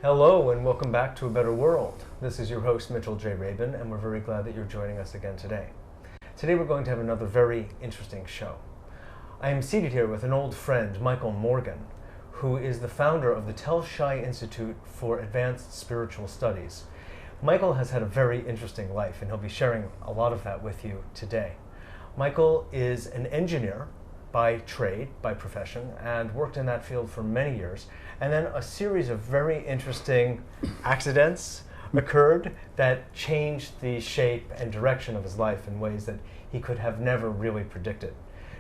Hello and welcome back to A Better World. This is your host Mitchell J. Rabin, and we're very glad that you're joining us again today. Today we're going to have another very interesting show. I am seated here with an old friend, Michael Morgan, who is the founder of the Tel Shai Institute for Advanced Spiritual Studies. Michael has had a very interesting life, and he'll be sharing a lot of that with you today. Michael is an engineer by trade, by profession, and worked in that field for many years. And then a series of very interesting accidents occurred that changed the shape and direction of his life in ways that he could have never really predicted.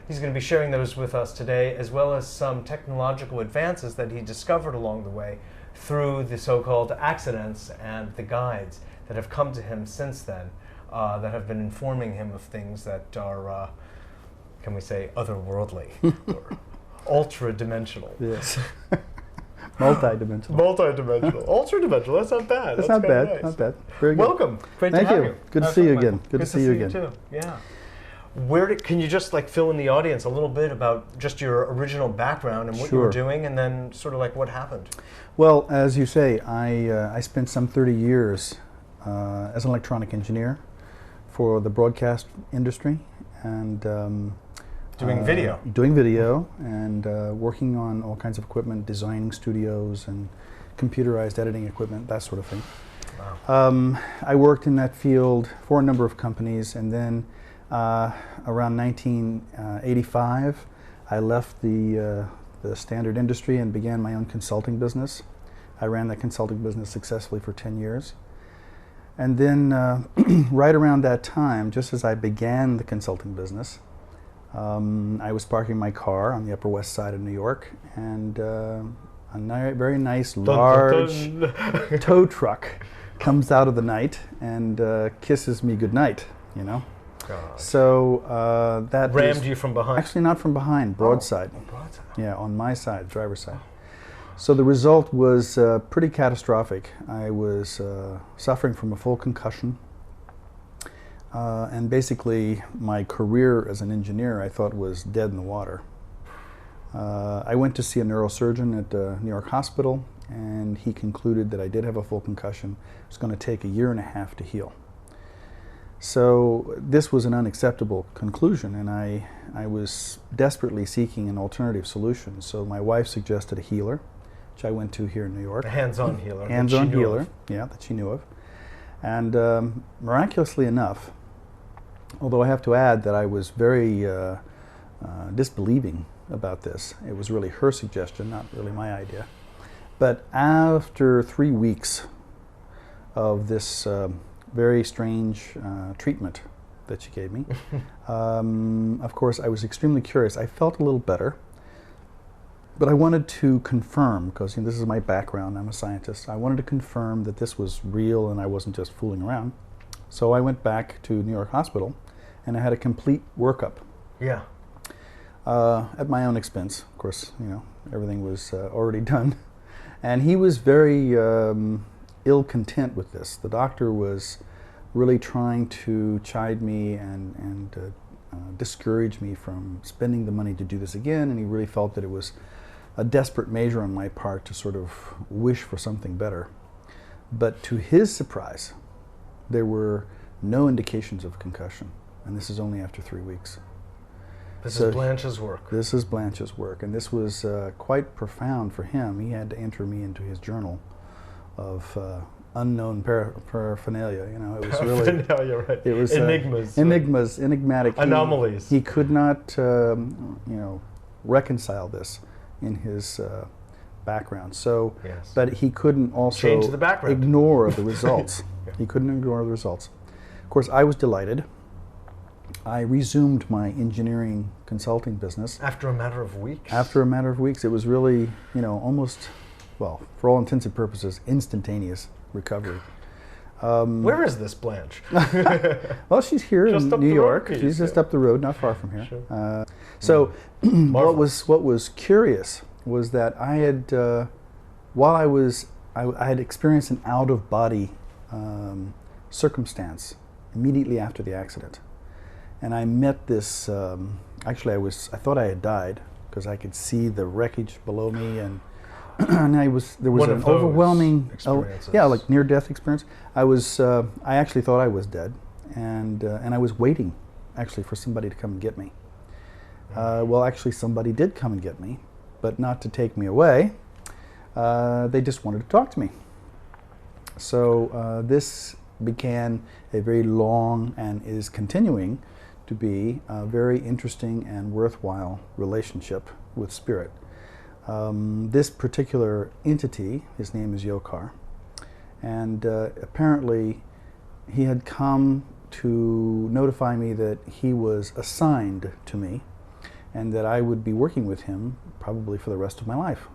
He's going to be sharing those with us today, as well as some technological advances that he discovered along the way through the so-called accidents and the guides that have come to him since then, that have been informing him of things that are can we say otherworldly or ultra-dimensional? Yes. Multi-dimensional. Multi-dimensional. Ultra-dimensional. That's not bad. That's not bad. Nice. Not bad. Very good. Welcome. Great Thank to have you. you. Good to see you again. Good to see you again too. Yeah. Can you just fill in the audience a little bit about just your original background and what you were doing, and then sort of what happened? Well, as you say, I spent some 30 years as an electronic engineer for the broadcast industry, and doing video. Doing video and working on all kinds of equipment, designing studios and computerized editing equipment, that sort of thing. Wow. I worked in that field for a number of companies, and then around 1985, I left the standard industry and began my own consulting business. I ran that consulting business successfully for 10 years. And then right around that time, just as I began the consulting business, I was parking my car on the Upper West Side of New York, and a very nice, large tow truck comes out of the night and kisses me goodnight, you know. God. So that rammed you from behind? Actually, not from behind, broadside. Oh, broadside. Yeah, on my side, driver's side. So the result was pretty catastrophic. I was suffering from a full concussion. And basically, my career as an engineer, I thought, was dead in the water. I went to see a neurosurgeon at New York Hospital, and he concluded that I did have a full concussion. It was going to take 1.5 years to heal. So this was an unacceptable conclusion, and I was desperately seeking an alternative solution. So my wife suggested a healer, which I went to here in New York. A hands-on healer. Hands-on healer, yeah, that she knew of. And miraculously enough, although I have to add that I was very disbelieving about this. It was really her suggestion, not really my idea. But after 3 weeks of this very strange treatment that she gave me, of course, I was extremely curious. I felt a little better, but I wanted to confirm, because this is my background, I'm a scientist, I wanted to confirm that this was real and I wasn't just fooling around. So I went back to New York Hospital, and I had a complete workup. Yeah. At my own expense, of course. Everything was already done, and he was very ill-content with this. The doctor was really trying to chide me and discourage me from spending the money to do this again, and he really felt that it was a desperate measure on my part to sort of wish for something better. But to his surprise, there were no indications of concussion, and this is only after 3 weeks. This is Blanche's work. This is Blanche's work, and this was quite profound for him. He had to enter me into his journal of unknown paraphernalia. It was really paraphernalia, right? It was enigmas, enigmatic anomalies. He could not, reconcile this in his background. So, yes. But he couldn't also change the background. Ignore the results. Yeah. He couldn't ignore the results. Of course, I was delighted. I resumed my engineering consulting business. After a matter of weeks? After a matter of weeks. It was really, almost, well, for all intents and purposes, instantaneous recovery. Where is this Blanche? Well, she's here in New York. Road, she's just up the road, not far from here. Sure. So what was curious was that I had, while I had experienced an out-of-body circumstance immediately after the accident. And I met this, actually I thought I had died, because I could see the wreckage below me, and and there was One an of those overwhelming, experiences. yeah, like near-death experience. I actually thought I was dead, and I was waiting, actually, for somebody to come and get me. Well, actually, somebody did come and get me, but not to take me away. They just wanted to talk to me. So this began a very long and is continuing to be a very interesting and worthwhile relationship with spirit. This particular entity, his name is Yokar, and apparently he had come to notify me that he was assigned to me and that I would be working with him probably for the rest of my life.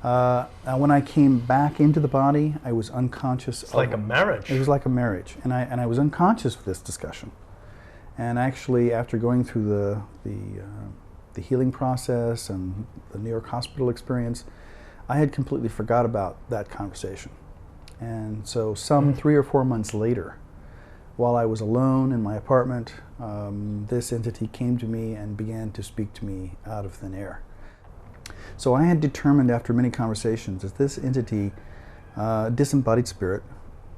When I came back into the body, I was unconscious. It's like a marriage. It was like a marriage, and I was unconscious of this discussion. And actually, after going through the healing process and the New York hospital experience, I had completely forgot about that conversation. And so some 3 or 4 months later, while I was alone in my apartment, this entity came to me and began to speak to me out of thin air. So I had determined after many conversations that this entity, disembodied spirit,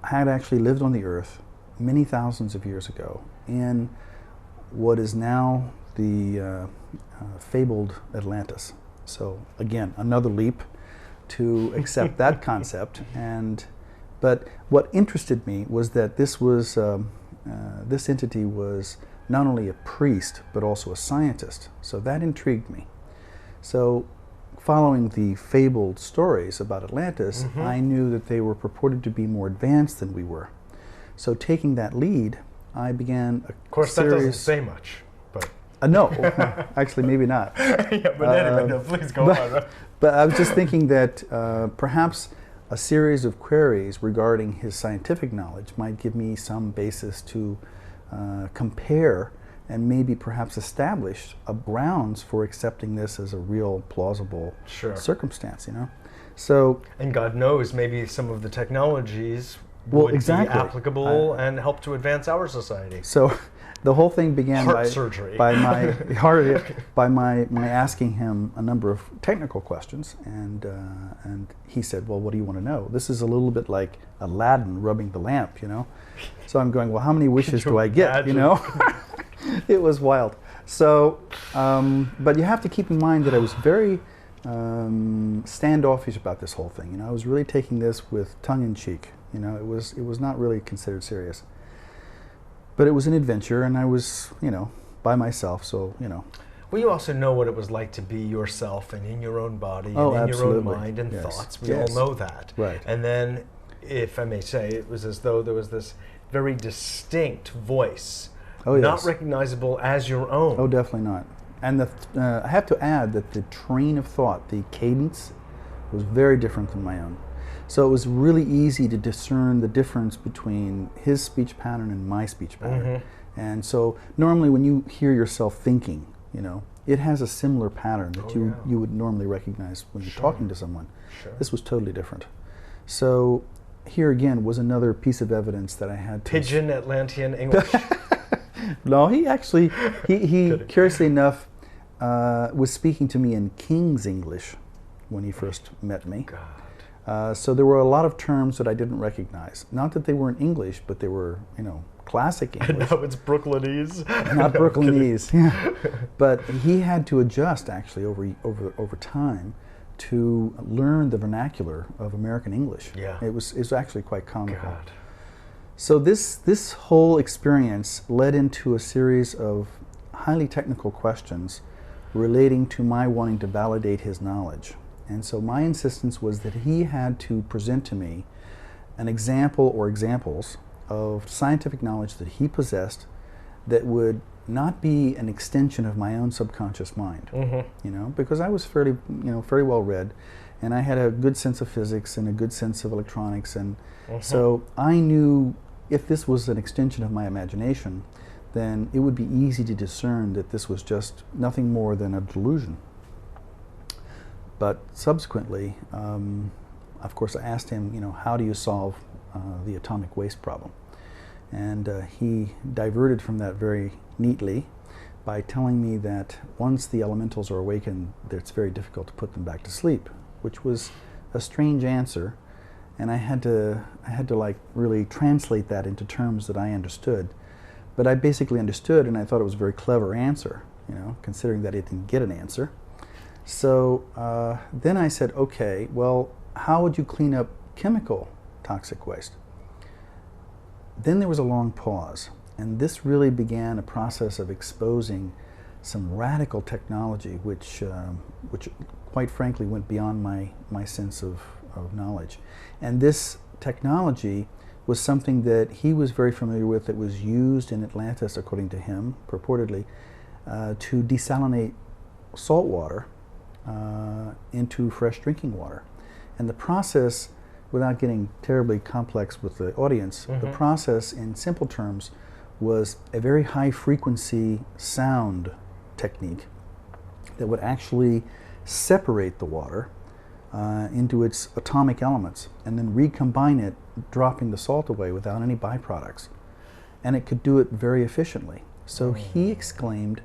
had actually lived on the earth many thousands of years ago in what is now the fabled Atlantis. So again, another leap to accept that concept. But what interested me was that this entity was not only a priest but also a scientist. So that intrigued me. So following the fabled stories about Atlantis, I knew that they were purported to be more advanced than we were. So taking that lead, I began a Of course, that doesn't say much, but... no, actually, maybe not. Yeah, but anyway, no, please go on. But I was just thinking that perhaps a series of queries regarding his scientific knowledge might give me some basis to compare and maybe perhaps establish a grounds for accepting this as a real plausible circumstance, you know? So, and God knows, maybe some of the technologies would be applicable and help to advance our society. So the whole thing began by my asking him a number of technical questions, and he said, well, what do you want to know? This is a little bit like Aladdin rubbing the lamp, you know? So I'm going, well, how many wishes do I get, you know? It was wild. So, but you have to keep in mind that I was very standoffish about this whole thing. You know, I was really taking this with tongue in cheek. You know, it was not really considered serious. But it was an adventure, and I was, you know, by myself, so, you know. Well, you also know what it was like to be yourself and in your own body and in your own mind and thoughts. We all know that. Right. And then, if I may say, it was as though there was this very distinct voice, not recognizable as your own. Oh, definitely not. And I have to add that the train of thought, the cadence, was very different than my own. So it was really easy to discern the difference between his speech pattern and my speech pattern. And so normally when you hear yourself thinking, you know, it has a similar pattern that you would normally recognize when you're talking to someone. This was totally different. So here again was another piece of evidence that I had to... Pidgin Atlantean English. No, he actually, he curiously enough, was speaking to me in King's English when he first met me. So there were a lot of terms that I didn't recognize. Not that they weren't English, but they were, you know, classic English. And now it's Brooklynese. Not Brooklynese, yeah. But he had to adjust actually over time to learn the vernacular of American English. Yeah. It was actually quite comical. God. So this whole experience led into a series of highly technical questions relating to my wanting to validate his knowledge. And so my insistence was that he had to present to me an example or examples of scientific knowledge that he possessed that would not be an extension of my own subconscious mind, you know, because I was fairly well read, and I had a good sense of physics and a good sense of electronics, and so I knew if this was an extension of my imagination, then it would be easy to discern that this was just nothing more than a delusion. But subsequently, of course, I asked him, you know, how do you solve the atomic waste problem? And he diverted from that very neatly by telling me that once the elementals are awakened, it's very difficult to put them back to sleep. which was a strange answer, and I had to like really translate that into terms that I understood. But I basically understood, and I thought it was a very clever answer, you know, considering that it didn't get an answer. So then I said, okay, well, how would you clean up chemical toxic waste? Then there was a long pause, and this really began a process of exposing some radical technology, which quite frankly went beyond my sense of knowledge. And this technology was something that he was very familiar with, that was used in Atlantis, according to him, purportedly, to desalinate salt water into fresh drinking water. And the process, without getting terribly complex with the audience, the process in simple terms was a very high frequency sound technique that would actually separate the water into its atomic elements and then recombine it, dropping the salt away without any byproducts. And it could do it very efficiently. So he exclaimed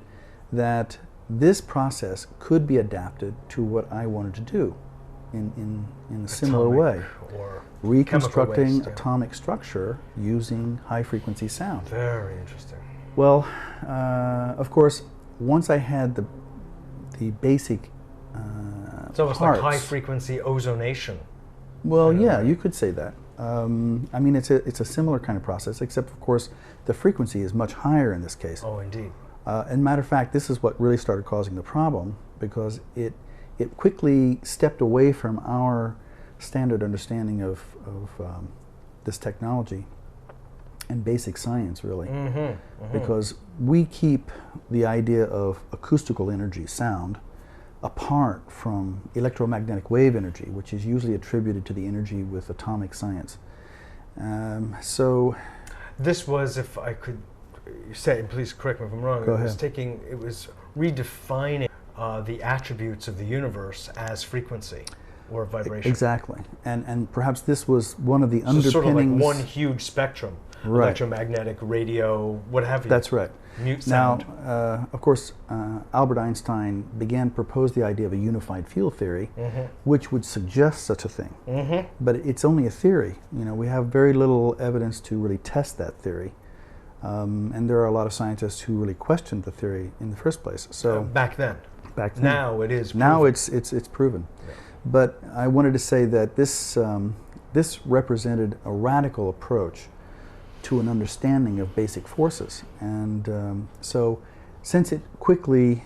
that this process could be adapted to what I wanted to do in a similar way. Or reconstructing waste, atomic structure using high frequency sound. Very interesting. Well, of course, once I had the basic it's almost parts, like high frequency ozonation. well, yeah, you could say that. I mean, it's a similar kind of process, except of course the frequency is much higher in this case. Oh, indeed. And matter of fact, this is what really started causing the problem, because it quickly stepped away from our standard understanding of this technology and basic science, really. Because we keep the idea of acoustical energy, sound, apart from electromagnetic wave energy, which is usually attributed to the energy with atomic science. So this was, if I could say, and please correct me if I'm wrong, Go it was ahead. it was redefining the attributes of the universe as frequency or vibration. exactly, and perhaps this was one of the So underpinnings. sort of like one huge spectrum, Right. electromagnetic, radio, what have you. That's right. Mute Now, sound. of course, Albert Einstein began to propose the idea of a unified field theory, which would suggest such a thing. But it's only a theory. You know, we have very little evidence to really test that theory, and there are a lot of scientists who really questioned the theory in the first place. So Back then. back then, Now it is. now proven. it's proven. But I wanted to say that this this represented a radical approach to an understanding of basic forces. And so since it quickly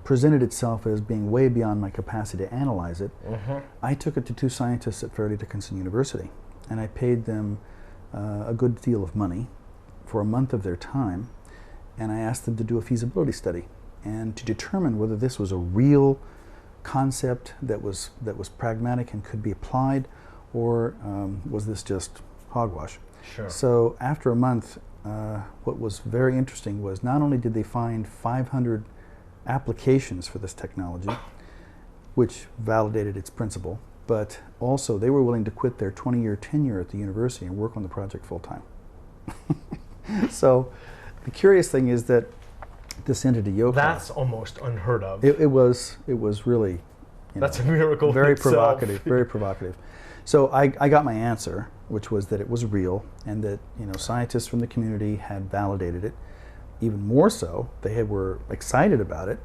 presented itself as being way beyond my capacity to analyze it, I took it to two scientists at Fairleigh Dickinson University, and I paid them a good deal of money for a month of their time, and I asked them to do a feasibility study and to determine whether this was a real concept that was pragmatic and could be applied, or was this just hogwash. Sure. So after a month, what was very interesting was not only did they find 500 applications for this technology, which validated its principle, but also they were willing to quit their 20-year tenure at the university and work on the project full-time. So the curious thing is that this entity, Yokar, That's almost unheard of. it was really, you That's know, a miracle. very in itself. provocative, very provocative. So I got my answer, which was that it was real, and that, you know, scientists from the community had validated it. Even more so, they were excited about it.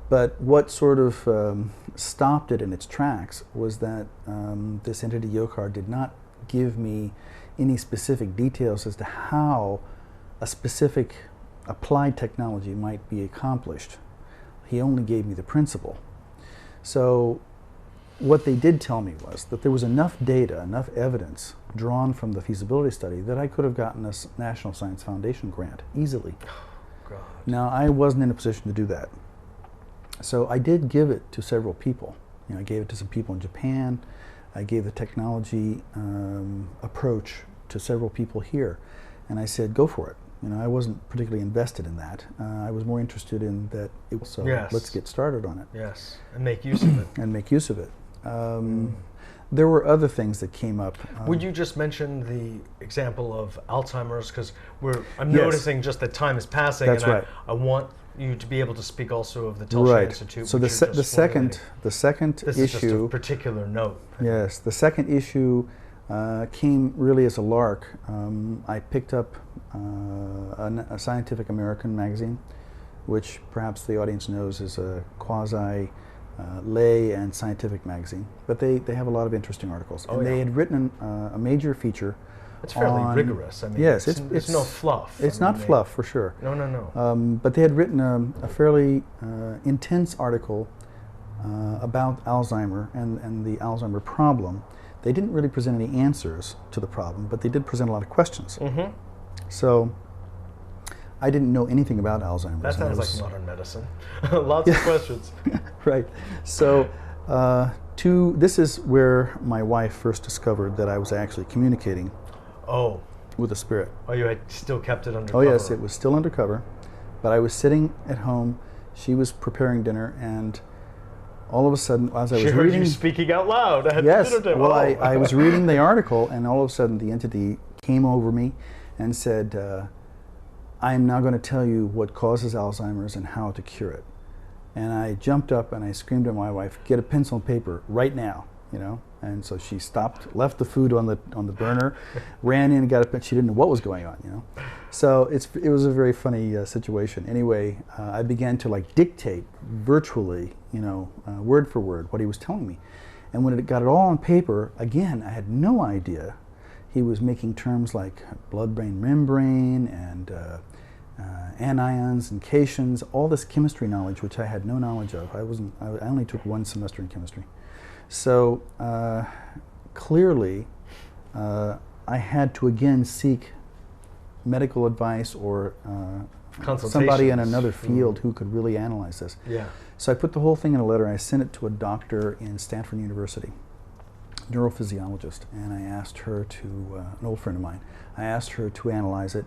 But what sort of stopped it in its tracks was that this entity, Yokar, did not give me any specific details as to how a specific applied technology might be accomplished. He only gave me the principle. So what they did tell me was that there was enough data, enough evidence drawn from the feasibility study that I could have gotten a National Science Foundation grant easily. God. Now, I wasn't in a position to do that. So I did give it to several people. You know, I gave it to some people in Japan. I gave the technology approach to several people here. And I said, go for it. You know, I wasn't particularly invested in that. I was more interested in that. So Yes. let's get started on it. Yes, and make use of it. And make use of it. There were other things that came up. Would you just mention the example of Alzheimer's? Because I'm Yes. noticing just that time is passing, That's and right. I want you to be able to speak also of the Tulsa Right. Institute. So which you're just the second this is just a issue. particular note. Yes, the second issue came really as a lark. I picked up a Scientific American magazine, which perhaps the audience knows is a quasi lay and scientific magazine, but they have a lot of interesting articles. Oh, and they yeah. had written a major feature. It's fairly on, rigorous. I mean, yes, it's no fluff. It's I mean, not fluff for sure. No, no, no. But they had written a fairly intense article about Alzheimer and the Alzheimer problem. They didn't really present any answers to the problem, but they did present a lot of questions. Mm-hmm. So I didn't know anything about Alzheimer's. That sounds like modern medicine. Lots of questions. Right. So this is where my wife first discovered that I was actually communicating Oh. with a spirit. Oh, you had still kept it under Oh cover. yes, it was still undercover, but I was sitting at home. She was preparing dinner, and all of a sudden, as I was She heard reading, you speaking out loud at yes, dinner table. well, Oh. I was reading the article, and all of a sudden, the entity came over me and said, "I am now going to tell you what causes Alzheimer's and how to cure it." And I jumped up and I screamed at my wife, "Get a pencil and paper right now!" You know. And so she stopped, left the food on the burner, ran in and got a pen. She didn't know what was going on, you know. So it was a very funny situation. Anyway, I began to like dictate virtually, you know, word for word what he was telling me. And when it got it all on paper, again, I had no idea. He was making terms like blood-brain membrane and anions and cations, all this chemistry knowledge, which I had no knowledge of. I only took one semester in chemistry. So clearly, I had to again seek medical advice or somebody in another field who could really analyze this. Yeah. So I put the whole thing in a letter. I sent it to a doctor in Stanford University, neurophysiologist, and I asked her to, an old friend of mine, I asked her to analyze it.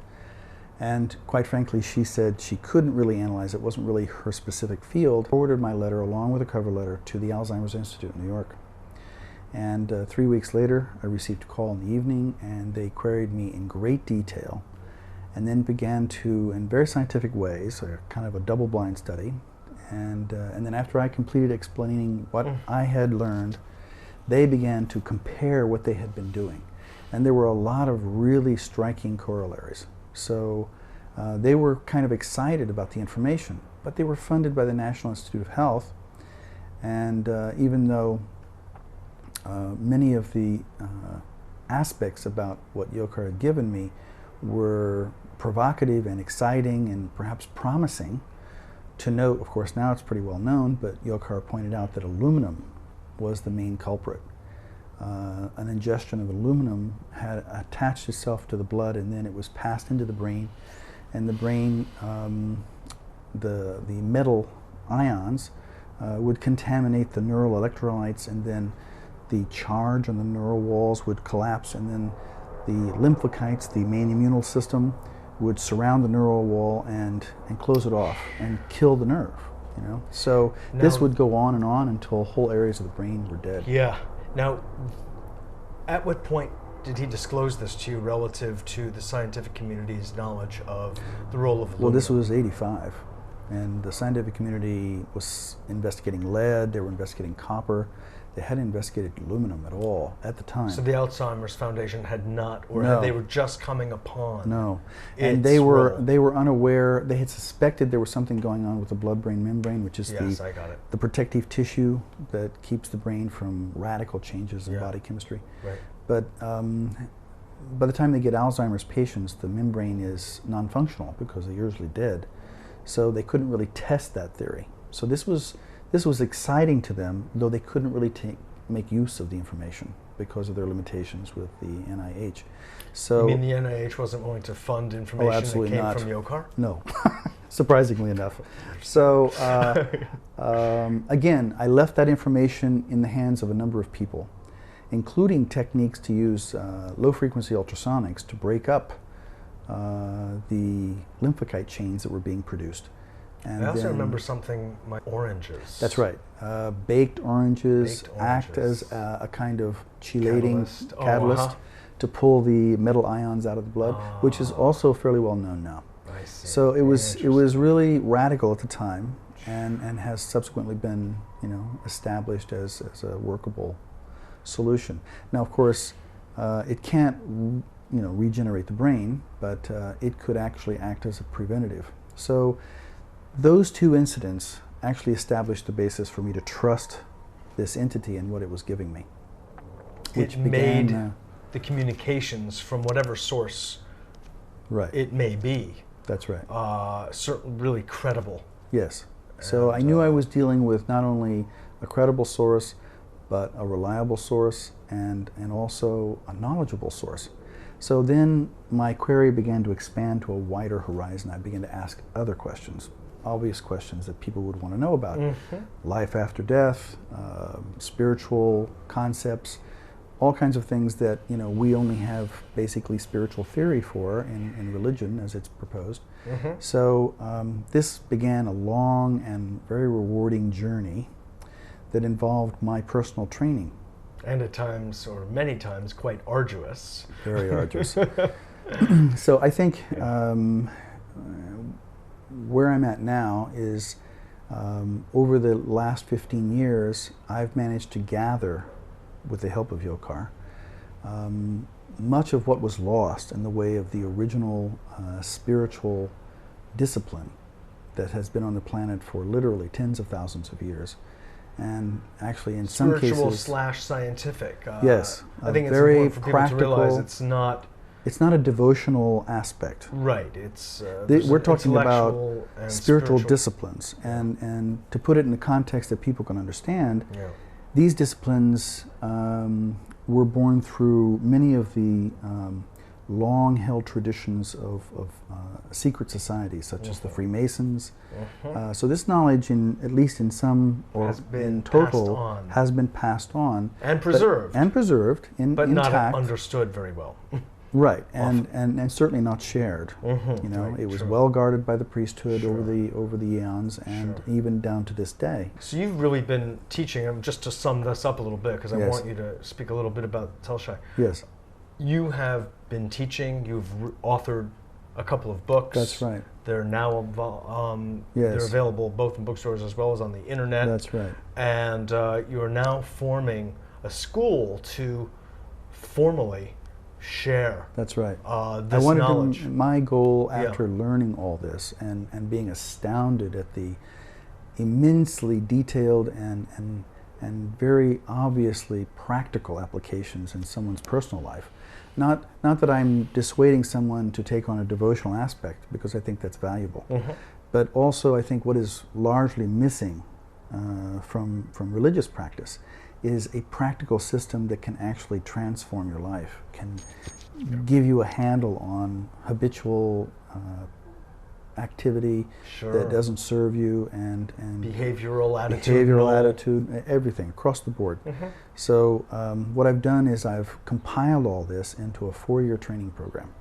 And quite frankly, she said she couldn't really analyze it. It wasn't really her specific field. I forwarded my letter along with a cover letter to the Alzheimer's Institute in New York. And 3 weeks later, I received a call in the evening, and they queried me in great detail, and then began to, in very scientific ways, kind of a double-blind study. And then after I completed explaining what I had learned, they began to compare what they had been doing. And there were a lot of really striking corollaries. So they were kind of excited about the information, but they were funded by the National Institute of Health, and even though many of the aspects about what Yokar had given me were provocative and exciting and perhaps promising, to note, of course now it's pretty well known, but Yokar pointed out that aluminum was the main culprit. An ingestion of aluminum had attached itself to the blood, and then it was passed into the brain, and the brain, the metal ions would contaminate the neural electrolytes, and then the charge on the neural walls would collapse, and then the lymphocytes, the main immune system, would surround the neural wall and close it off and kill the nerve. You know, so this would go on and on until whole areas of the brain were dead. Yeah. Now, at what point did he disclose this to you relative to the scientific community's knowledge of the role of aluminum? Well, this was '85, and the scientific community was investigating lead, they were investigating copper, they hadn't investigated aluminum at all at the time. So the Alzheimer's Foundation had not, or No. they were just coming upon. No, and they were unaware. They had suspected there was something going on with the blood-brain membrane, which is I got it. the protective tissue that keeps the brain from radical changes in body chemistry. Right. But by the time they get Alzheimer's patients, the membrane is non-functional because they're usually dead. So they couldn't really test that theory. So this was exciting to them, though they couldn't really make use of the information because of their limitations with the NIH. So, you mean the NIH wasn't willing to fund information that absolutely came not. from Yokar? No, surprisingly enough. So again, I left that information in the hands of a number of people, including techniques to use low-frequency ultrasonics to break up the lymphocyte chains that were being produced. And I also remember something, oranges. That's right. Baked oranges act as a kind of chelating catalyst to pull the metal ions out of the blood, which is also fairly well known now. Right. see. So it was really radical at the time, and has subsequently been, you know, established as a workable solution. Now, of course, it can't, you know, regenerate the brain, but it could actually act as a preventative. So those two incidents actually established the basis for me to trust this entity and what it was giving me. Which made the communications from whatever source it may be. That's right. Certainly really credible. Yes. So I knew I was dealing with not only a credible source, but a reliable source and also a knowledgeable source. So then my query began to expand to a wider horizon. I began to ask other questions, obvious questions that people would want to know about. Life after death, spiritual concepts, all kinds of things that, you know, we only have basically spiritual theory for in religion as it's proposed. So this began a long and very rewarding journey that involved my personal training. And at times, or many times, quite arduous. Very arduous. So I think where I'm at now is over the last 15 years, I've managed to gather, with the help of Yokar, much of what was lost in the way of the original spiritual discipline that has been on the planet for literally tens of thousands of years. And actually, in some cases, spiritual / scientific. Yes, I think it's very important for practical. people to realize it's not. It's not a devotional aspect. Right. It's we're talking about and spiritual disciplines, and to put it in a context that people can understand, these disciplines were born through many of the long-held traditions of secret societies, such as the Freemasons. So this knowledge, at least in some, or in total, has been passed on. And preserved. But intact. Not understood very well. Right, and certainly not shared. You know, it was well guarded by the priesthood over the eons, and even down to this day. So you've really been teaching, and just to sum this up a little bit, because I want you to speak a little bit about Telshai. Yes. You have been teaching. You've authored a couple of books. That's right. They're now they're available both in bookstores as well as on the internet. That's right. And you are now forming a school to formally share. That's right. This knowledge. My goal after learning all this and being astounded at the immensely detailed and very obviously practical applications in someone's personal life. Not that I'm dissuading someone to take on a devotional aspect, because I think that's valuable, but also I think what is largely missing from religious practice is a practical system that can actually transform your life, can give you a handle on habitual activity that doesn't serve you, and behavioral attitude, everything across the board. So what I've done is I've compiled all this into a 4-year training program,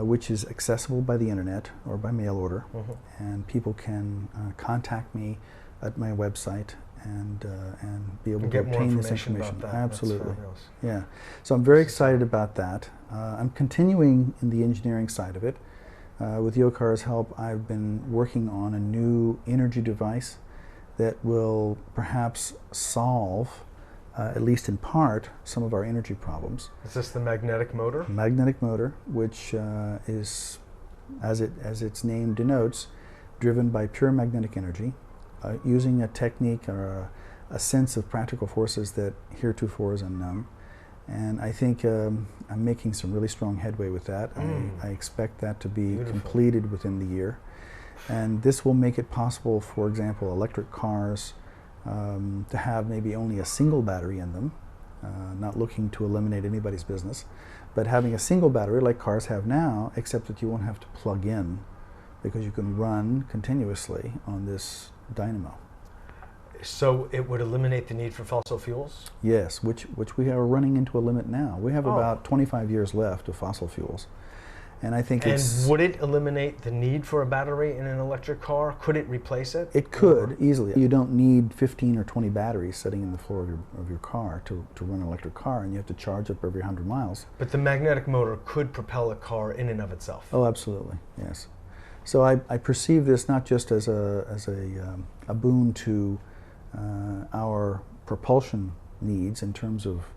which is accessible by the internet or by mail order, and people can contact me at my website and be able to obtain this information. Absolutely, yeah. So I'm very excited about that. I'm continuing in the engineering side of it. With Yokar's help, I've been working on a new energy device that will perhaps solve, at least in part, some of our energy problems. Is this the magnetic motor? Magnetic motor, which is, as its name denotes, driven by pure magnetic energy, using a technique or a sense of practical forces that heretofore is unknown. And I think I'm making some really strong headway with that. I expect that to be completed within the year. And this will make it possible, for example, electric cars to have maybe only a single battery in them, not looking to eliminate anybody's business, but having a single battery like cars have now, except that you won't have to plug in, because you can run continuously on this dynamo. So it would eliminate the need for fossil fuels? Yes, which we are running into a limit now. We have about 25 years left of fossil fuels. And I think would it eliminate the need for a battery in an electric car? Could it replace it? It could, easily. You don't need 15 or 20 batteries sitting in the floor of your car to run an electric car, and you have to charge up every 100 miles. But the magnetic motor could propel a car in and of itself? Oh, absolutely, yes. So I perceive this not just as a boon to our propulsion needs in terms of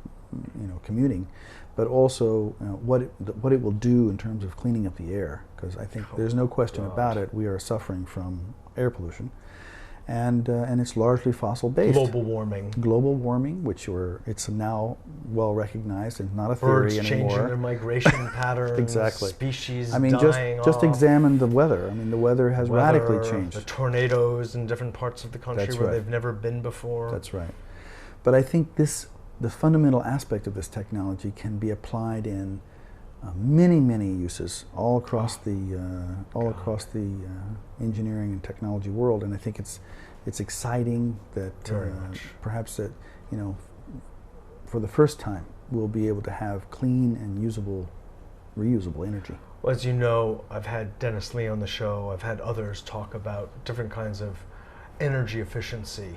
commuting, but also what it will do in terms of cleaning up the air, because I think there's no question about it, we are suffering from air pollution, and it's largely fossil based. Global warming. Global warming, which it's now well recognized and not a theory anymore. Birds changing their migration patterns. Exactly. Species dying off. Just examine the weather. I mean, the weather has radically changed. The tornadoes in different parts of the country where they've never been before. That's right. But I think the fundamental aspect of this technology can be applied in many uses all across the engineering and technology world, and I think it's exciting that perhaps that for the first time we'll be able to have clean and reusable energy. Well, as you know, I've had Dennis Lee on the show. I've had others talk about different kinds of energy efficiency,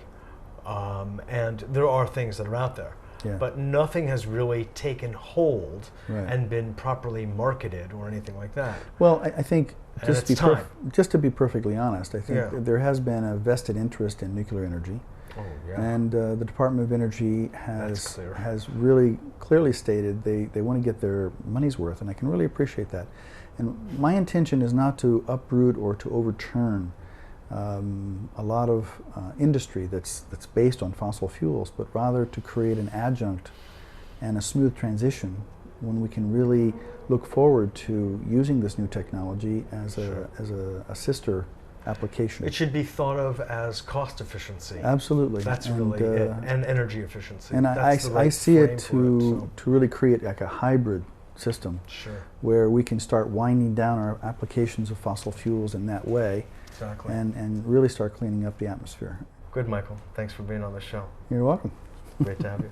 and there are things that are out there. Yeah. But nothing has really taken hold and been properly marketed or anything like that. Well, I think just to be perfectly honest, I think there has been a vested interest in nuclear energy. Oh, yeah. And the Department of Energy has really clearly stated they want to get their money's worth, and I can really appreciate that. And my intention is not to uproot or to overturn a lot of industry that's based on fossil fuels, but rather to create an adjunct and a smooth transition when we can really look forward to using this new technology as a sister application. It should be thought of as cost efficiency. Absolutely. That's really it. And energy efficiency. And I see it to really create like a hybrid system where we can start winding down our applications of fossil fuels in that way. Exactly. And really start cleaning up the atmosphere. Good, Michael. Thanks for being on the show. You're welcome. Great to have you.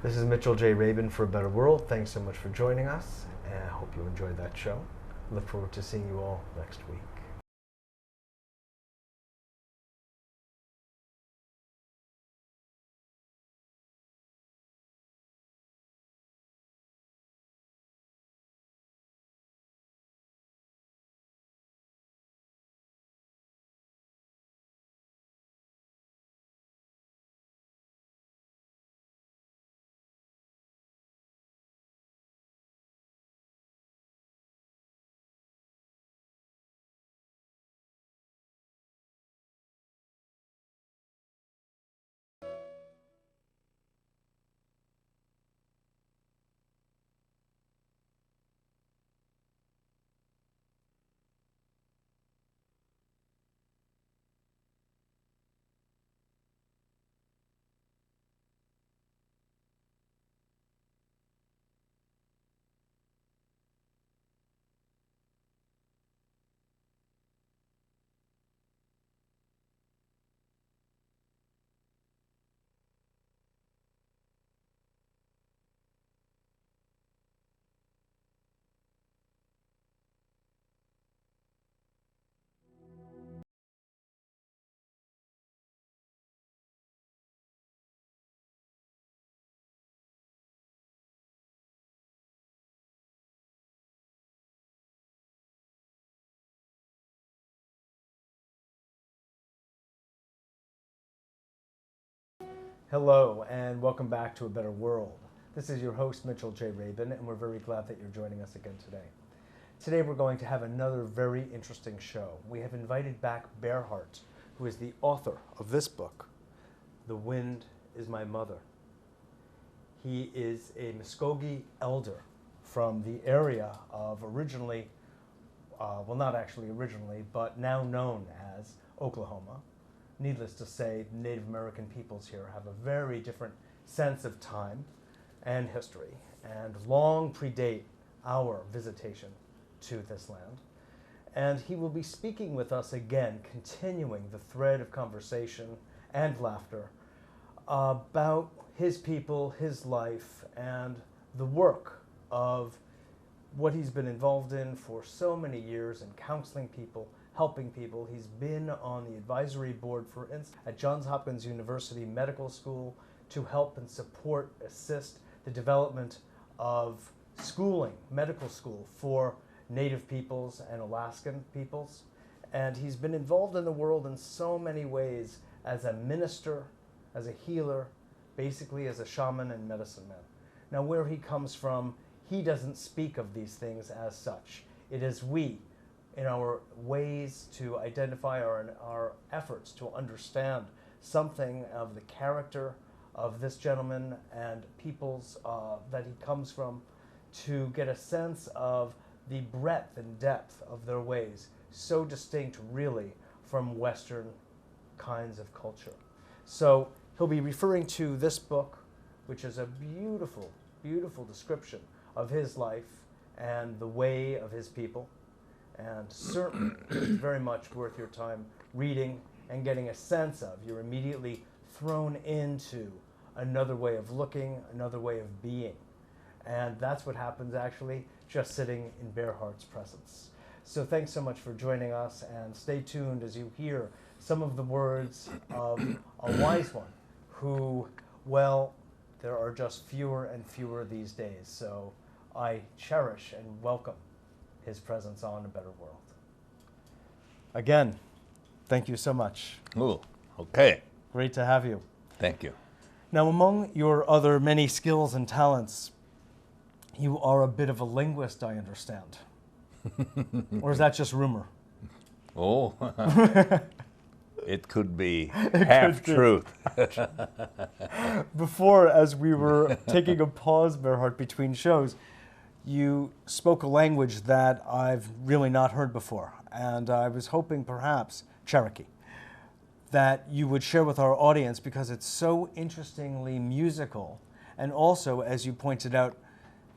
This is Mitchell J. Rabin for A Better World. Thanks so much for joining us, and I hope you enjoyed that show. Look forward to seeing you all next week. Hello, and welcome back to A Better World. This is your host, Mitchell J. Rabin, and we're very glad that you're joining us again today. Today we're going to have another very interesting show. We have invited back Bearhart, who is the author of this book, The Wind is My Mother. He is a Muskogee elder from the area of originally, well, not actually originally, but now known as Oklahoma. Needless to say, Native American peoples here have a very different sense of time and history, and long predate our visitation to this land. And he will be speaking with us again, continuing the thread of conversation and laughter about his people, his life, and the work of what he's been involved in for so many years in counseling people, helping people. He's been on the advisory board, for instance, at Johns Hopkins University Medical School to help and support, assist the development of schooling, medical school for Native peoples and Alaskan peoples. And he's been involved in the world in so many ways as a minister, as a healer, basically as a shaman and medicine man. Now, where he comes from, he doesn't speak of these things as such. It is we, in our ways to identify our efforts to understand something of the character of this gentleman and peoples that he comes from, to get a sense of the breadth and depth of their ways, so distinct really from Western kinds of culture. So he'll be referring to this book, which is a beautiful, beautiful description of his life and the way of his people. And certainly it's very much worth your time reading and getting a sense of. You're immediately thrown into another way of looking, another way of being. And that's what happens actually just sitting in Bearheart's presence. So thanks so much for joining us, and stay tuned as you hear some of the words of a wise one who, well, there are just fewer and fewer these days. So I cherish and welcome his presence on A Better World. Again, thank you so much. Oh, okay. Great to have you. Thank you. Now, among your other many skills and talents, you are a bit of a linguist, I understand. Or is that just rumor? Oh, it could be half truth. Before, as we were taking a pause, Bearheart, between shows, you spoke a language that I've really not heard before. And I was hoping perhaps, Cherokee, that you would share with our audience, because it's so interestingly musical, and also, as you pointed out,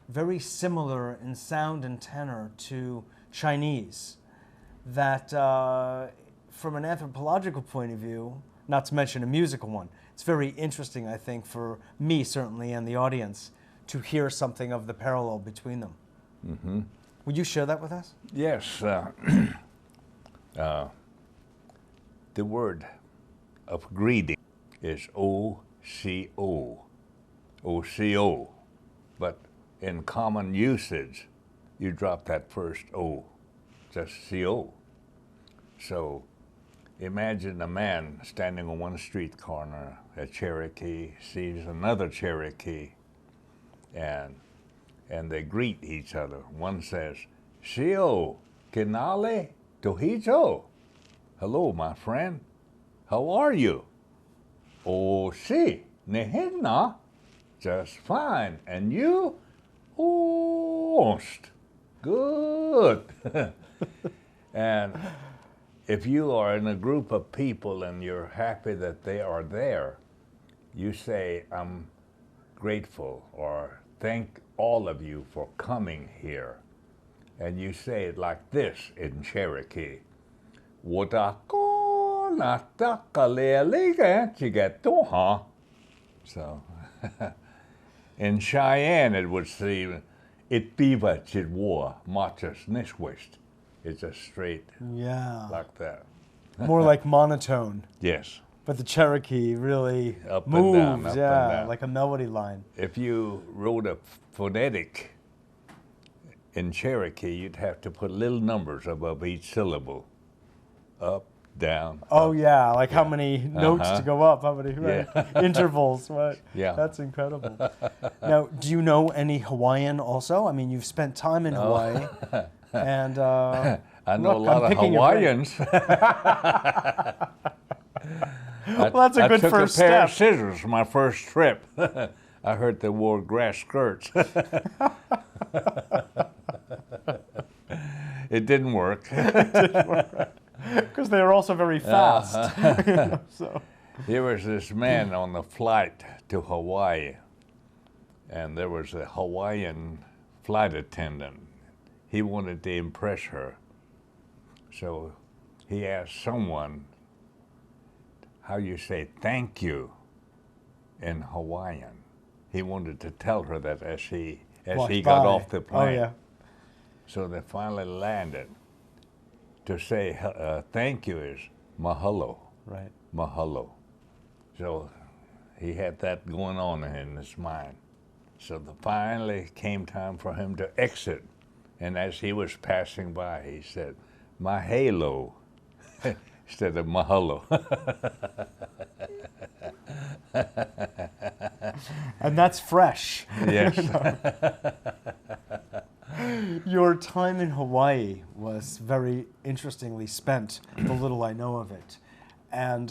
very similar in sound and tenor to Chinese, that from an anthropological point of view, not to mention a musical one, it's very interesting, I think, for me certainly and the audience to hear something of the parallel between them. Mm-hmm. Would you share that with us? Yes. The word of greeting is O-C-O. O-C-O. But in common usage, you drop that first O, just C-O. So imagine a man standing on one street corner, a Cherokee, sees another Cherokee, and they greet each other. One says, "Sio, kinale, tohijo." Hello, my friend. How are you? Oh, si, nehina. Just fine. And you? Ost. Good. And if you are in a group of people and you're happy that they are there, you say, "I'm grateful," or "Thank all of you for coming here." And you say it like this in Cherokee. "Wotako natakaleliga chigatoha." So in Cheyenne it would seem "It biva chidwa machas nishwist." It's just straight Yeah. like that. More like monotone. Yes. But the Cherokee really Up and moves, down, up and down. like a melody line. If you wrote a phonetic in Cherokee, you'd have to put little numbers above each syllable. Up, down. Oh up. yeah, like how many notes to go up, how many Yeah. intervals, right? Yeah. That's incredible. Now, do you know any Hawaiian also? I mean, you've spent time in Hawaii, and I know look, a lot I'm of picking your brain. Hawaiians. Well, that's a good I took first a pair step. of scissors my first trip. I heard they wore grass skirts. It didn't work. Because they were also very fast. So. There was this man on the flight to Hawaii, and there was a Hawaiian flight attendant. He wanted to impress her. So he asked someone how you say "thank you" in Hawaiian. He wanted to tell her that as he Walked got by. off the plane. Oh yeah. So they finally landed. To say thank you is mahalo. Right. Mahalo. So he had that going on in his mind. So finally came time for him to exit And as he was passing by, he said, "Mahalo," instead of mahalo. And that's fresh. Yes. Your time in Hawaii was very interestingly spent, the little I know of it. And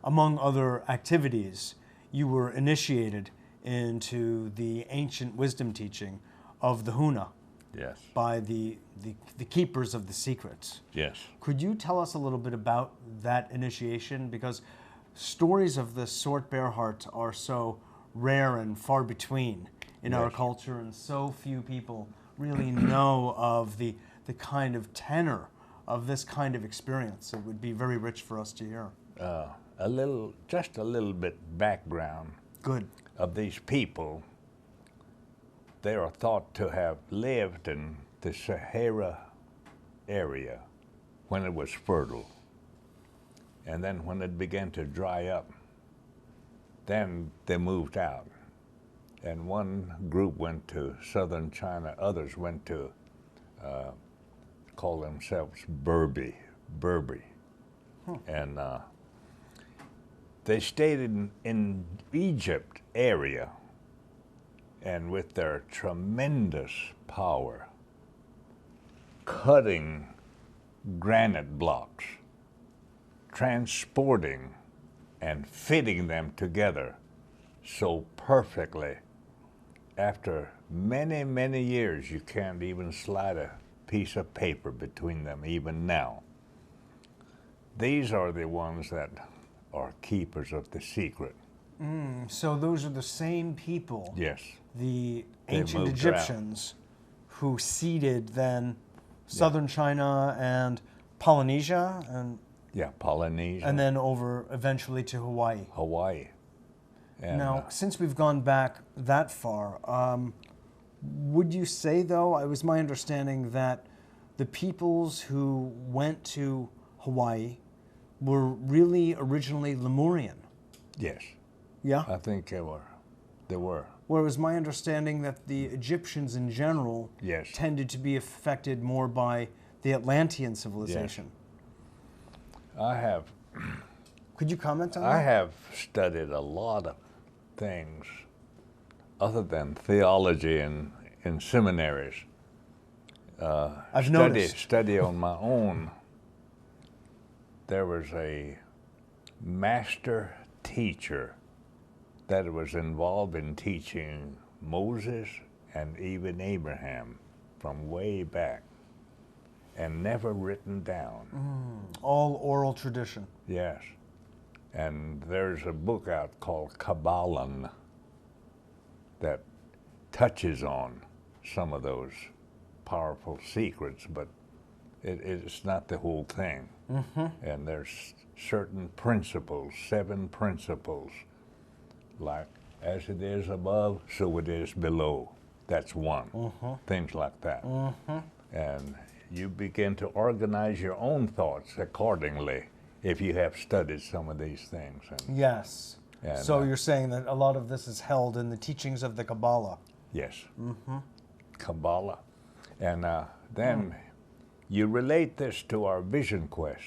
among other activities, you were initiated into the ancient wisdom teaching of the Huna Yes. by the keepers of the secrets. Yes. Could you tell us a little bit about that initiation? Because stories of the Swart Bear Heart are so rare and far between in our Yes. culture, and so few people really know of the kind of tenor of this kind of experience. It would be very rich for us to hear. Just a little bit background Good. of these people. They are thought to have lived in the Sahara area when it was fertile. And then when it began to dry up, then they moved out. And one group went to southern China, others went to call themselves Berber. And they stayed in Egypt area, and with their tremendous power, cutting granite blocks, transporting and fitting them together so perfectly, after many, many years, you can't even slide a piece of paper between them, even now. These are the ones that are keepers of the secret. So those are the same people, Yes. the They ancient moved around. Egyptians, who seeded then southern China and Polynesia, Yeah, Polynesia. and then over eventually to Hawaii. Hawaii. And, Now, since we've gone back that far, would you say, though, it was my understanding that the peoples who went to Hawaii were really originally Lemurian? yes, Yeah? I think they were. They were. Where it was my understanding that the Egyptians in general Yes. tended to be affected more by the Atlantean civilization. I have Could you comment on I that? have studied a lot of things other than theology in seminaries. I've noticed. Study on my own. There was a master teacher that was involved in teaching Moses and even Abraham from way back, and never written down. All oral tradition. Yes. And there's a book out called Kabbalah that touches on some of those powerful secrets, but it's not the whole thing. And there's certain principles, 7 principles, like as it is above, so it is below. That's one. Things like that. And you begin to organize your own thoughts accordingly if you have studied some of these things. And Yes. And, So you're saying that a lot of this is held in the teachings of the Kabbalah. yes, Kabbalah. And then you relate this to our vision quest.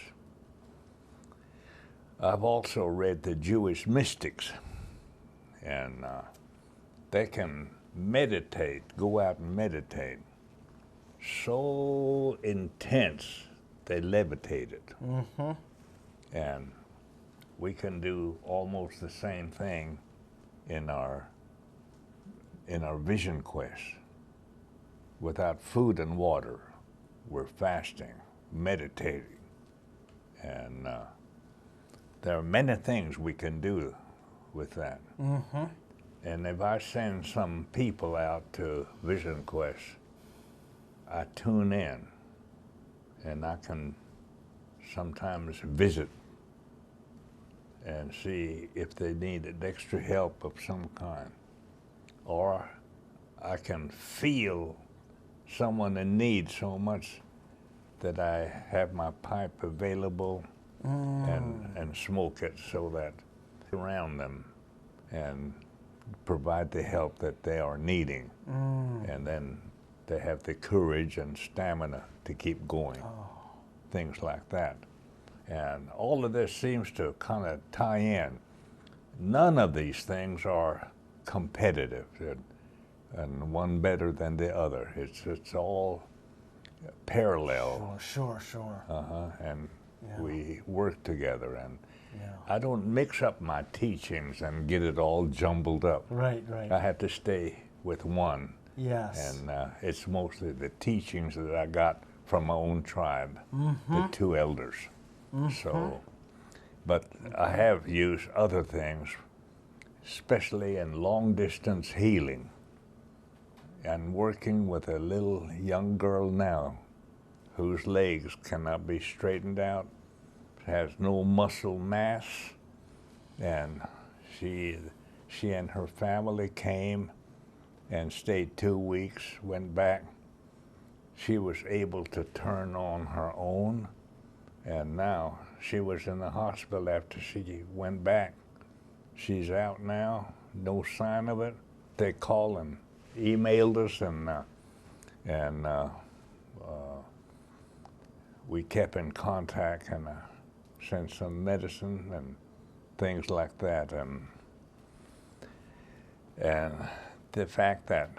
I've also read the Jewish mystics, and they can meditate, go out and meditate. So intense, they levitated. And we can do almost the same thing in our vision quest. Without food and water, we're fasting, meditating, and there are many things we can do with that. And if I send some people out to Vision Quest, I tune in, and I can sometimes visit and see if they needed extra help of some kind. Or I can feel someone in need so much that I have my pipe available and smoke it so that around them and provide the help that they are needing. And then they have the courage and stamina to keep going. Things like that. And all of this seems to kind of tie in. None of these things are competitive and one better than the other. It's all parallel. Sure. And Yeah. we work together, and Yeah. I don't mix up my teachings and get it all jumbled up. Right. I have to stay with one. Yes. And it's mostly the teachings that I got from my own tribe, the two elders. So, but I have used other things, especially in long distance healing, and working with a little young girl now whose legs cannot be straightened out, has no muscle mass, and she and her family came and stayed 2 weeks, went back. She was able to turn on her own, and now she was in the hospital after she went back. She's out now, no sign of it. They called and emailed us, and we kept in contact and sent some medicine and things like that. And the fact that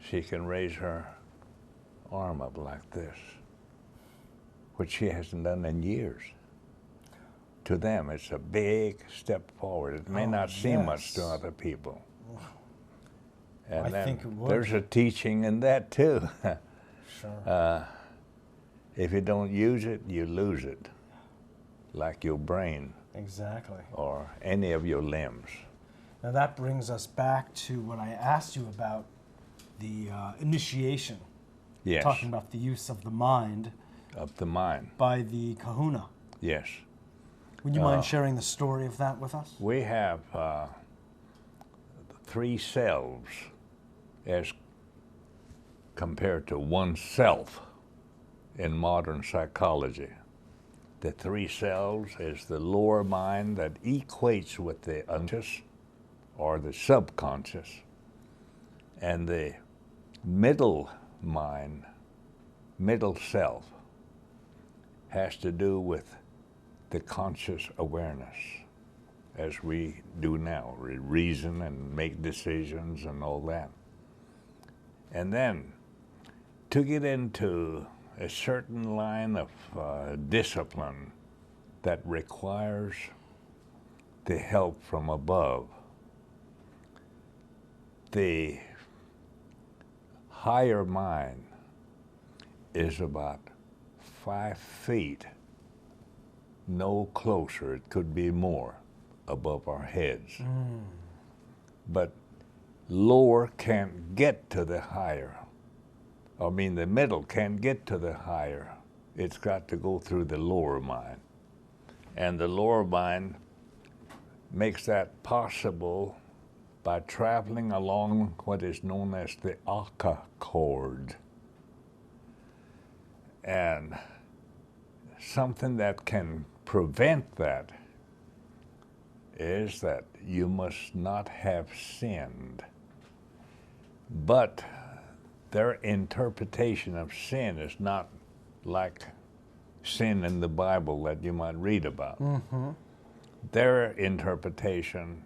she can raise her arm up like this, which she hasn't done in years. To them, it's a big step forward. It may not seem much to other people. And I then think it would. there's a teaching in that too. Sure. If you don't use it, you lose it, like your brain Exactly. or any of your limbs. Now that brings us back to what I asked you about, the initiation. Yes. Talking about the use of the mind Of the mind. by the kahuna. Yes. Would you mind sharing the story of that with us? We have 3 selves as compared to one self in modern psychology. The 3 selves is the lower mind that equates with the unconscious or the subconscious, and the middle mind, middle self, has to do with the conscious awareness, as we do now, reason and make decisions and all that. And then to get into a certain line of discipline that requires the help from above, the higher mind is about 5 feet, no closer, it could be more, above our heads. But lower can't get to the higher. I mean, the middle can't get to the higher. It's got to go through the lower mind. And the lower mind makes that possible by traveling along what is known as the Aka cord. And something that can prevent that is that you must not have sinned. But their interpretation of sin is not like sin in the Bible that you might read about. Their interpretation,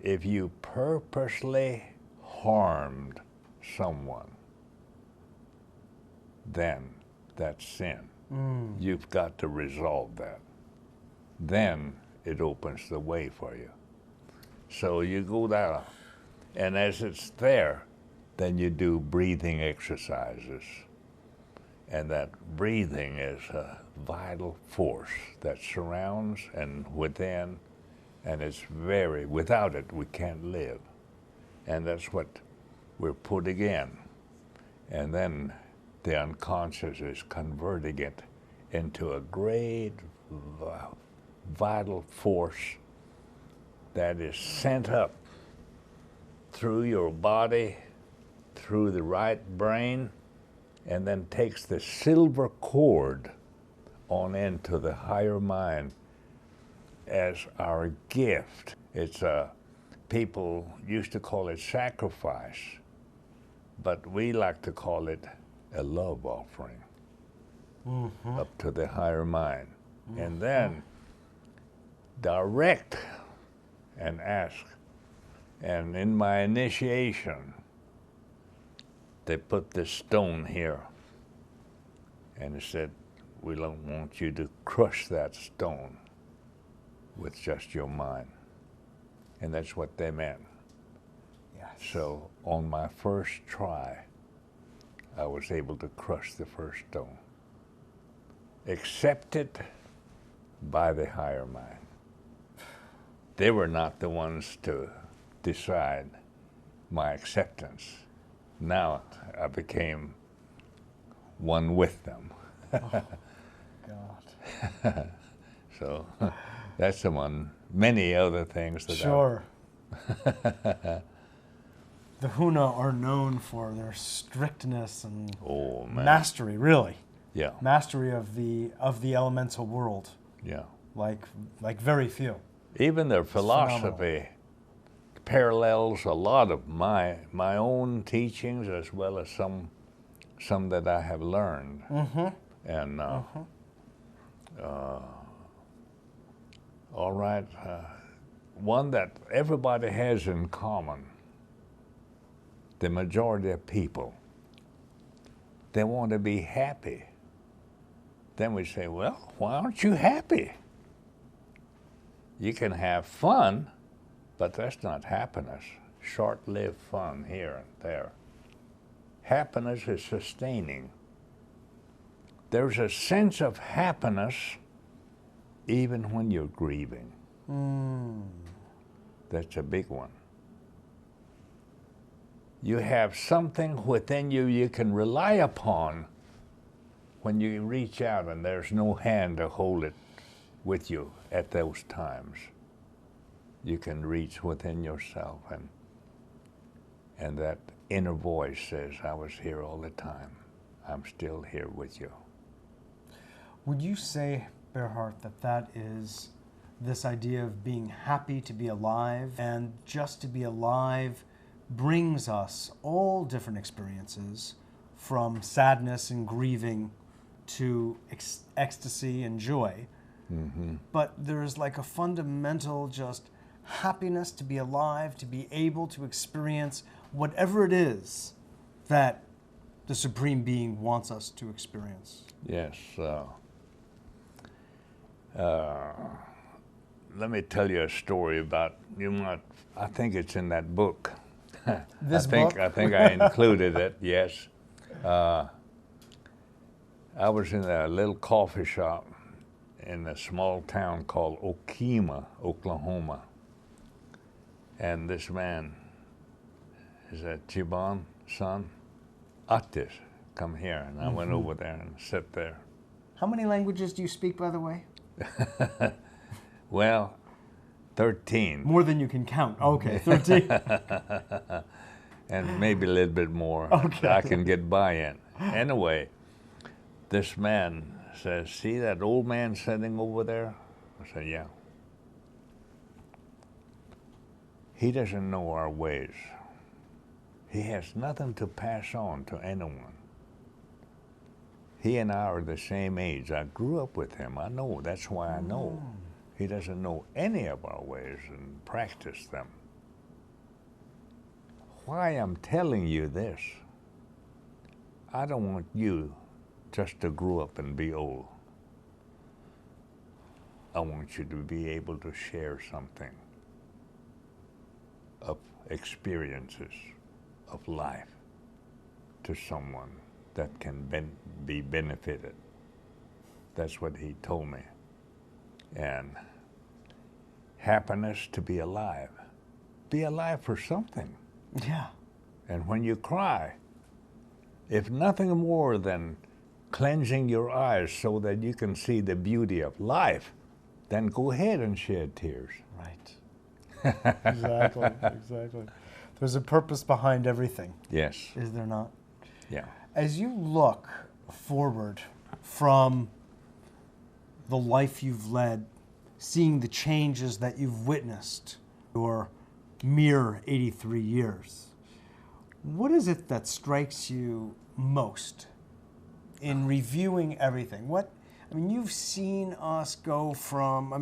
if you purposely harmed someone, then that's sin. You've got to resolve that. Then it opens the way for you. So you go down, and as it's there, then you do breathing exercises. And that breathing is a vital force that surrounds and within, and it's without it, we can't live. And that's what we're putting in. And then the unconscious is converting it into a great vital force that is sent up through your body, through the right brain, and then takes the silver cord on into the higher mind as our gift. It's people used to call it sacrifice, but we like to call it a love offering up to the higher mind. And then direct and ask. And in my initiation, they put this stone here. And it said, we don't want you to crush that stone with just your mind. And that's what they meant. Yes. So on my first try, I was able to crush the first stone. Accepted by the higher mind. They were not the ones to decide my acceptance. Now I became one with them. Oh, God. So that's among many other things that Sure. The Huna are known for their strictness and Oh man. mastery, really. Yeah. Mastery of the elemental world, Yeah. like very few. Even their philosophy parallels a lot of my own teachings as well as some that I have learned. And all right, one that everybody has in common, the majority of people, they want to be happy. Then we say, well, why aren't you happy? You can have fun, but that's not happiness. Short-lived fun here and there. Happiness is sustaining. There's a sense of happiness even when you're grieving. That's a big one. You have something within you you can rely upon when you reach out and there's no hand to hold it with you at those times. You can reach within yourself and that inner voice says, I was here all the time. I'm still here with you. Would you say, Berhard, that is this idea of being happy to be alive, and just to be alive brings us all different experiences, from sadness and grieving to ecstasy and joy, but there's like a fundamental just happiness to be alive, to be able to experience whatever it is that the Supreme Being wants us to experience? Yes. Let me tell you a story about, I think it's in that book. This book? I think I included it, yes. I was in a little coffee shop in a small town called Okima, Oklahoma. And this man, is that Chibon, son? Atis, come here. And I went over there and sat there. How many languages do you speak, by the way? Well, 13. More than you can count. Okay, 13. And maybe a little bit more. Okay. I can get by in. Anyway, this man says, see that old man sitting over there? I said, yeah. He doesn't know our ways. He has nothing to pass on to anyone. He and I are the same age. I grew up with him. I know. That's why I know. He doesn't know any of our ways and practice them. Why I'm telling you this, I don't want you just to grow up and be old. I want you to be able to share something of experiences of life to someone that can be benefited. That's what he told me. And happiness to be alive. Be alive for something. Yeah. And when you cry, if nothing more than cleansing your eyes so that you can see the beauty of life, then go ahead and shed tears. Right. Exactly, exactly. There's a purpose behind everything. Yes. Is there not? Yeah. As you look forward from the life you've led, seeing the changes that you've witnessed, your mere 83 years, What is it that strikes you most in reviewing everything? You've seen us go from,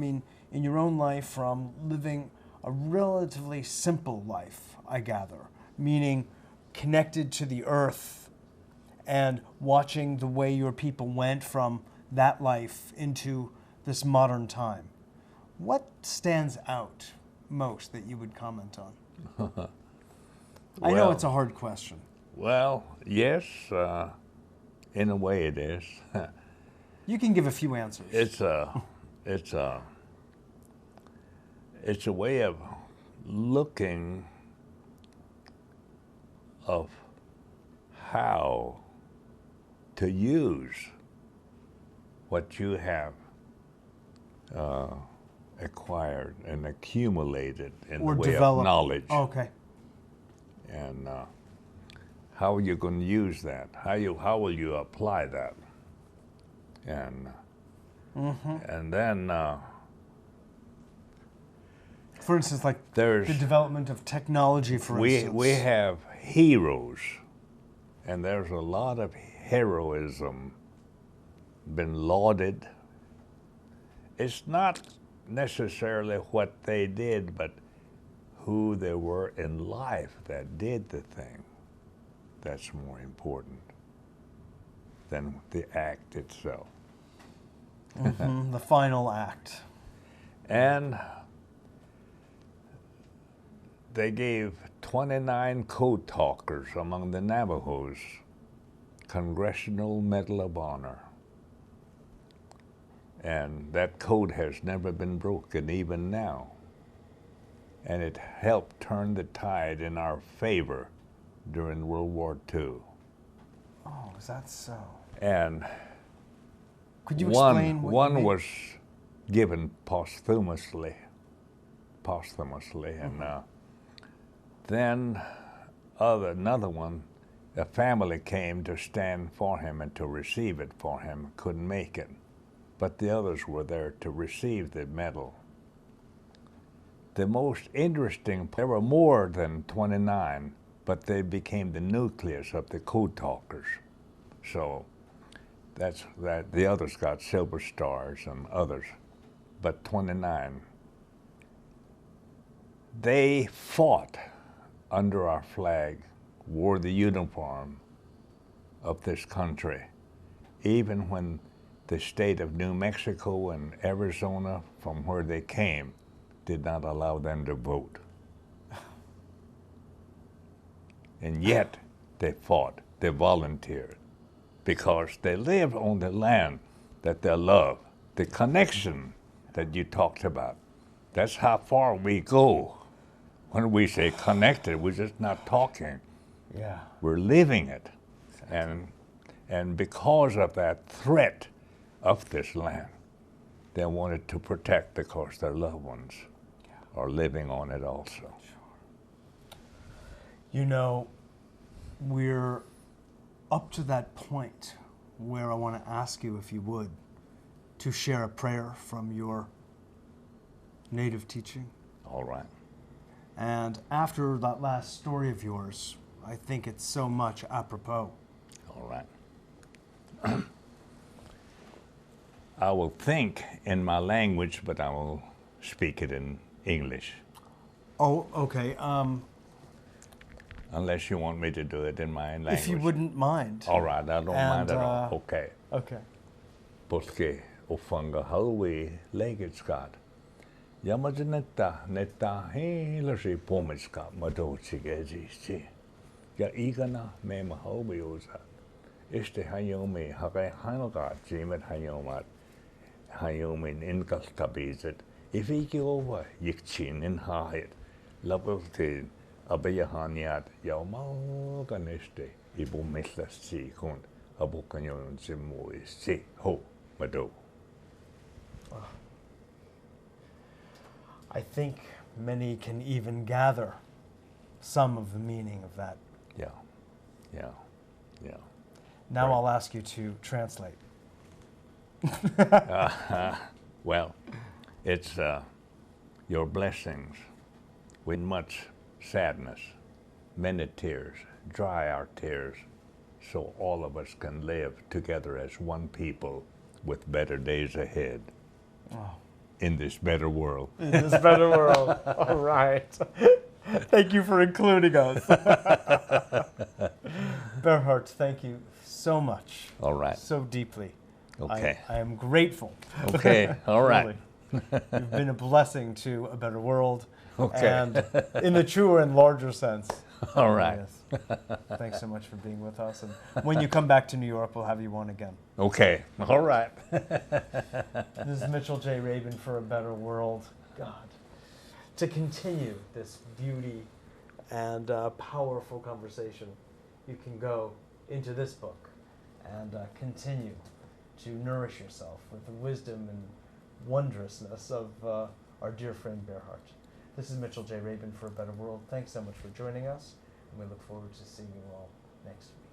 in your own life, from living a relatively simple life, I gather, meaning connected to the earth and watching the way your people went from that life into this modern time. What stands out most that you would comment on? I know it's a hard question. Well, yes, in a way it is. You can give a few answers. It's a way of looking of how to use what you have acquired and accumulated in Or the way developed. of knowledge. Okay. And how you can use that? How will you apply that? And and then For instance, like there's the development of technology, for instance. we have heroes, and there's a lot of heroism been lauded. It's not necessarily what they did, but who they were in life that did the thing. That's more important than the act itself. The final act. And they gave 29 code talkers among the Navajos Congressional Medal of Honor. And that code has never been broken, even now. And it helped turn the tide in our favor during World War II. Oh, is that so? And Could you explain what you one mean? was given posthumously, and then another one, a family came to stand for him and to receive it for him, couldn't make it, but the others were there to receive the medal. The most interesting, there were more than 29, but they became the nucleus of the code talkers. So that's that. The others got silver stars and others, but 29. They fought under our flag, wore the uniform of this country, even when the state of New Mexico and Arizona, from where they came, did not allow them to vote. And yet they fought, they volunteered, because they live on the land that they love, the connection that you talked about. That's how far we go. When we say connected, we're just not talking. Yeah. We're living it. And because of that threat of this land, they wanted to protect because their loved ones are living on it also. You know, we're up to that point where I want to ask you, if you would, to share a prayer from your native teaching. All right. And after that last story of yours, I think it's so much apropos. All right. I will think in my language, but I will speak it in English. Oh, okay. Unless you want me to do it in my language. If you wouldn't mind. All right, I don't mind at all. Okay. Okay. Porque ofanga halwe legetskat. Yamajanetta netta helersi pomiska madochigezi. Ya igana me mahobiosa. Este hayome hare hanga jimet hayomat. Hayomin inkaltabizet. If he over yikchin in hahit. Labotin abayahaniat yaumo ganeste. Ibu mislas si kun. Abukanyon simui si ho mado. I think many can even gather some of the meaning of that. Yeah. Now Right. I'll ask you to translate. Well, it's your blessings with much sadness, many tears, dry our tears so all of us can live together as one people with better days ahead in this better world. In this better world. All right. Thank you for including us. Berhard, thank you so much. All right. So deeply. Okay. I am grateful. Okay. All right. Really. You've been a blessing to a better world. Okay. And in the truer and larger sense. All right. Yes. Thanks so much for being with us. And when you come back to New York, we'll have you on again. Okay. All right. This is Mitchell J. Rabin for A Better World. God. To continue this beauty and powerful conversation, you can go into this book and continue to nourish yourself with the wisdom and wondrousness of our dear friend Berhard. This is Mitchell J. Rabin for A Better World. Thanks so much for joining us, and we look forward to seeing you all next week.